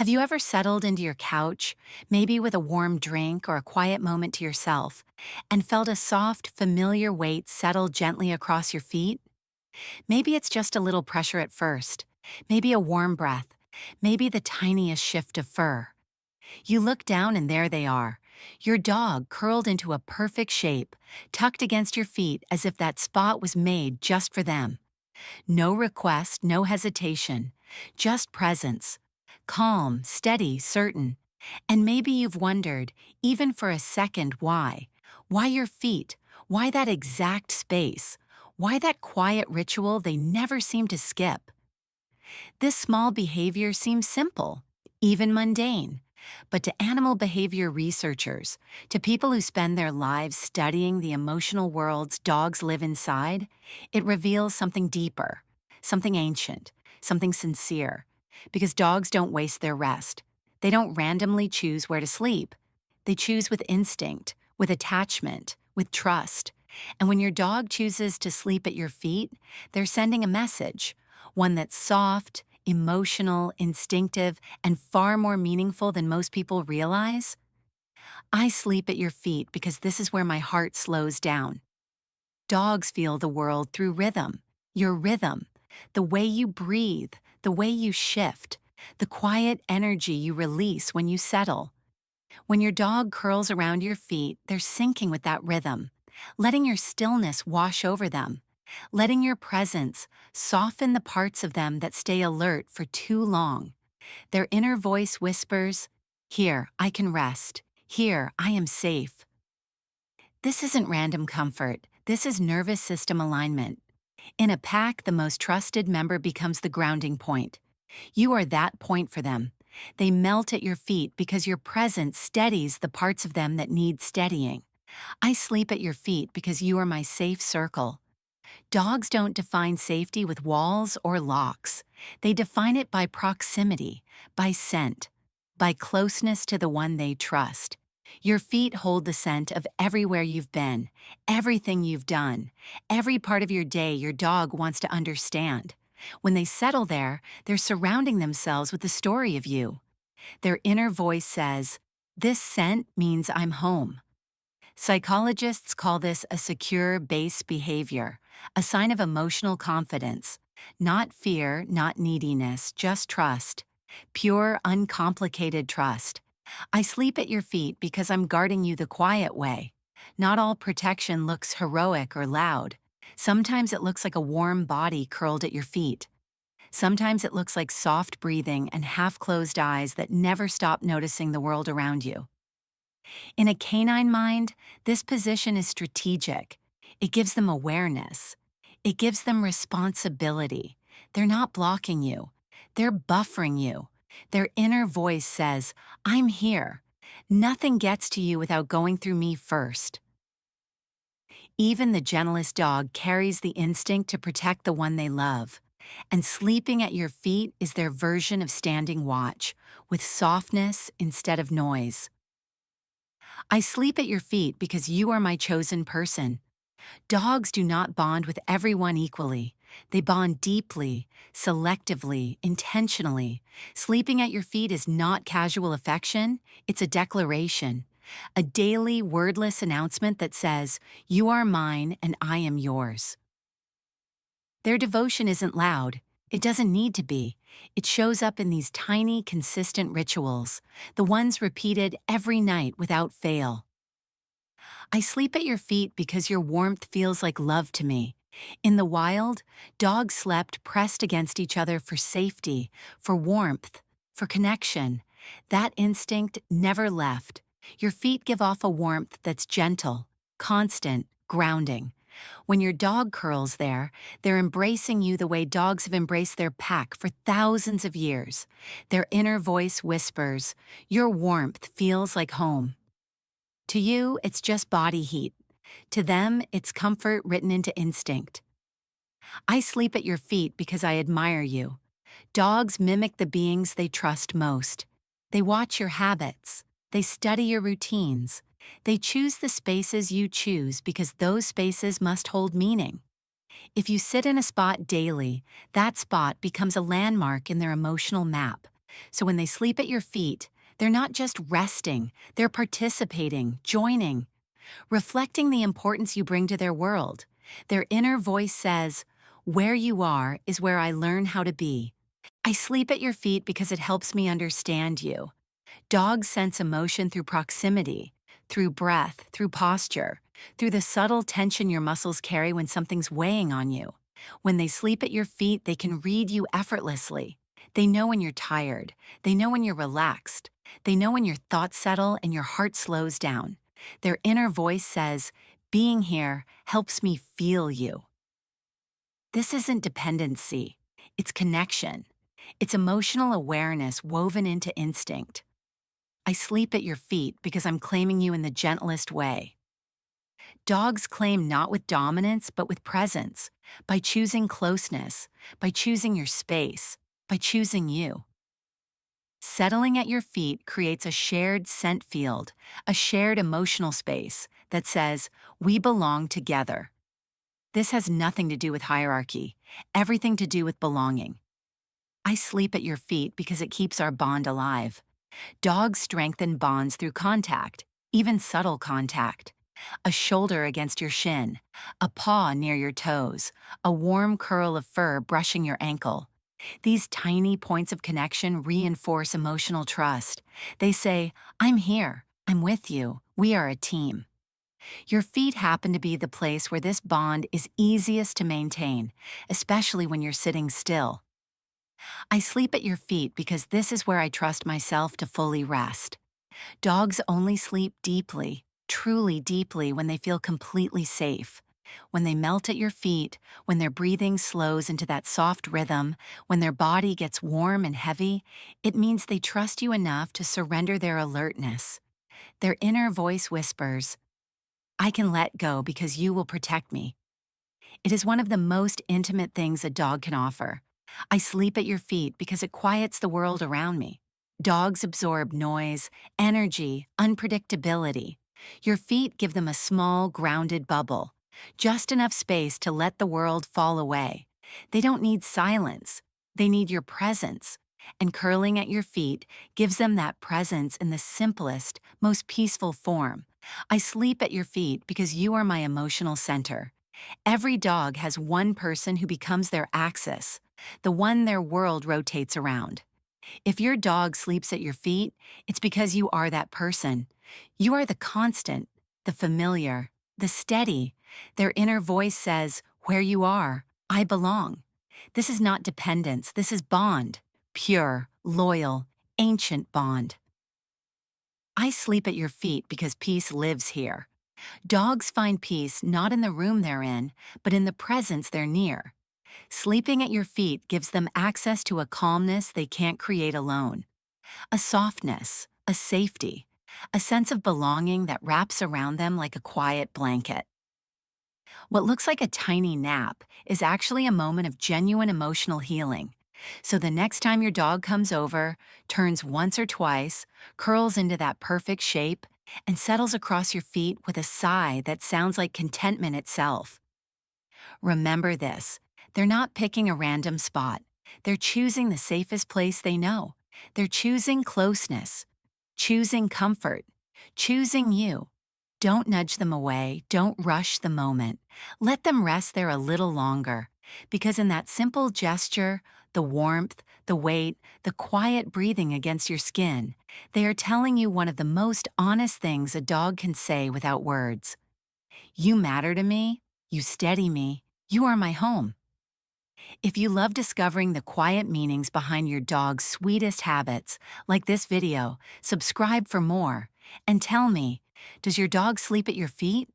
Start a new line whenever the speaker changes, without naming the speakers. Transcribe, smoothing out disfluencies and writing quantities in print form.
Have you ever settled into your couch, maybe with a warm drink or a quiet moment to yourself, and felt a soft, familiar weight settle gently across your feet? Maybe it's just a little pressure at first, maybe a warm breath, maybe the tiniest shift of fur. You look down and there they are, your dog curled into a perfect shape, tucked against your feet as if that spot was made just for them. No request, no hesitation, just presence. Calm, steady, certain. And maybe you've wondered, even for a second, why? Why your feet? Why that exact space? Why that quiet ritual they never seem to skip? This small behavior seems simple, even mundane. But to animal behavior researchers, to people who spend their lives studying the emotional worlds dogs live inside, it reveals something deeper, something ancient, something sincere. Because dogs don't waste their rest. They don't randomly choose where to sleep. They choose with instinct, with attachment, with trust. And when your dog chooses to sleep at your feet, they're sending a message, one that's soft, emotional, instinctive, and far more meaningful than most people realize. I sleep at your feet because this is where my heart slows down. Dogs feel the world through rhythm, your rhythm, the way you breathe, the way you shift, the quiet energy you release when you settle. When your dog curls around your feet, they're syncing with that rhythm, letting your stillness wash over them, letting your presence soften the parts of them that stay alert for too long. Their inner voice whispers, "Here, I can rest. Here, I am safe." This isn't random comfort. This is nervous system alignment. In a pack, the most trusted member becomes the grounding point. You are that point for them. They melt at your feet because your presence steadies the parts of them that need steadying. I sleep at your feet because you are my safe circle. Dogs don't define safety with walls or locks. They define it by proximity, by scent, by closeness to the one they trust. Your feet hold the scent of everywhere you've been, everything you've done, every part of your day your dog wants to understand. When they settle there, they're surrounding themselves with the story of you. Their inner voice says, "This scent means I'm home." Psychologists call this a secure base behavior, a sign of emotional confidence. Not fear, not neediness, just trust. Pure, uncomplicated trust. I sleep at your feet because I'm guarding you the quiet way. Not all protection looks heroic or loud. Sometimes it looks like a warm body curled at your feet. Sometimes it looks like soft breathing and half-closed eyes that never stop noticing the world around you. In a canine mind, this position is strategic. It gives them awareness. It gives them responsibility. They're not blocking you. They're buffering you. Their inner voice says, "I'm here. Nothing gets to you without going through me first." Even the gentlest dog carries the instinct to protect the one they love. And sleeping at your feet is their version of standing watch, with softness instead of noise. I sleep at your feet because you are my chosen person. Dogs do not bond with everyone equally. They bond deeply, selectively, intentionally. Sleeping at your feet is not casual affection, it's a declaration. A daily, wordless announcement that says, "You are mine and I am yours." Their devotion isn't loud. It doesn't need to be. It shows up in these tiny, consistent rituals, the ones repeated every night without fail. I sleep at your feet because your warmth feels like love to me. In the wild, dogs slept pressed against each other for safety, for warmth, for connection. That instinct never left. Your feet give off a warmth that's gentle, constant, grounding. When your dog curls there, they're embracing you the way dogs have embraced their pack for thousands of years. Their inner voice whispers, "Your warmth feels like home." To you, it's just body heat. To them, it's comfort written into instinct. I sleep at your feet because I admire you. Dogs mimic the beings they trust most. They watch your habits. They study your routines. They choose the spaces you choose because those spaces must hold meaning. If you sit in a spot daily, that spot becomes a landmark in their emotional map. So when they sleep at your feet, they're not just resting, they're participating, joining, reflecting the importance you bring to their world. Their inner voice says, "Where you are is where I learn how to be. I sleep at your feet because it helps me understand you." Dogs sense emotion through proximity, through breath, through posture, through the subtle tension your muscles carry when something's weighing on you. When they sleep at your feet, they can read you effortlessly. They know when you're tired. They know when you're relaxed. They know when your thoughts settle and your heart slows down. Their inner voice says, "Being here helps me feel you." This isn't dependency, it's connection. It's emotional awareness woven into instinct. I sleep at your feet because I'm claiming you in the gentlest way. Dogs claim not with dominance, but with presence, by choosing closeness, by choosing your space, by choosing you. Settling at your feet creates a shared scent field, a shared emotional space that says, "We belong together." This has nothing to do with hierarchy, everything to do with belonging. I sleep at your feet because it keeps our bond alive. Dogs strengthen bonds through contact, even subtle contact. A shoulder against your shin, a paw near your toes, a warm curl of fur brushing your ankle. These tiny points of connection reinforce emotional trust. They say, "I'm here, I'm with you, we are a team." Your feet happen to be the place where this bond is easiest to maintain, especially when you're sitting still. I sleep at your feet because this is where I trust myself to fully rest. Dogs only sleep deeply, truly deeply, when they feel completely safe. When they melt at your feet, when their breathing slows into that soft rhythm, when their body gets warm and heavy, it means they trust you enough to surrender their alertness. Their inner voice whispers, "I can let go because you will protect me." It is one of the most intimate things a dog can offer. I sleep at your feet because it quiets the world around me. Dogs absorb noise, energy, unpredictability. Your feet give them a small, grounded bubble, just enough space to let the world fall away. They don't need silence, they need your presence. And curling at your feet gives them that presence in the simplest, most peaceful form. I sleep at your feet because you are my emotional center. Every dog has one person who becomes their axis, the one their world rotates around. If your dog sleeps at your feet, it's because you are that person. You are the constant, the familiar, the steady. Their inner voice says, "Where you are, I belong." This is not dependence, this is bond. Pure, loyal, ancient bond. I sleep at your feet because peace lives here. Dogs find peace not in the room they're in, but in the presence they're near. Sleeping at your feet gives them access to a calmness they can't create alone, a softness, a safety, a sense of belonging that wraps around them like a quiet blanket. What looks like a tiny nap is actually a moment of genuine emotional healing. So the next time your dog comes over, turns once or twice, curls into that perfect shape, and settles across your feet with a sigh that sounds like contentment itself. Remember this, they're not picking a random spot. They're choosing the safest place they know. They're choosing closeness, choosing comfort, choosing you. Don't nudge them away. Don't rush the moment. Let them rest there a little longer. Because in that simple gesture, the warmth, the weight, the quiet breathing against your skin, they are telling you one of the most honest things a dog can say without words. You matter to me. You steady me. You are my home. If you love discovering the quiet meanings behind your dog's sweetest habits, like this video, subscribe for more. And tell me, does your dog sleep at your feet?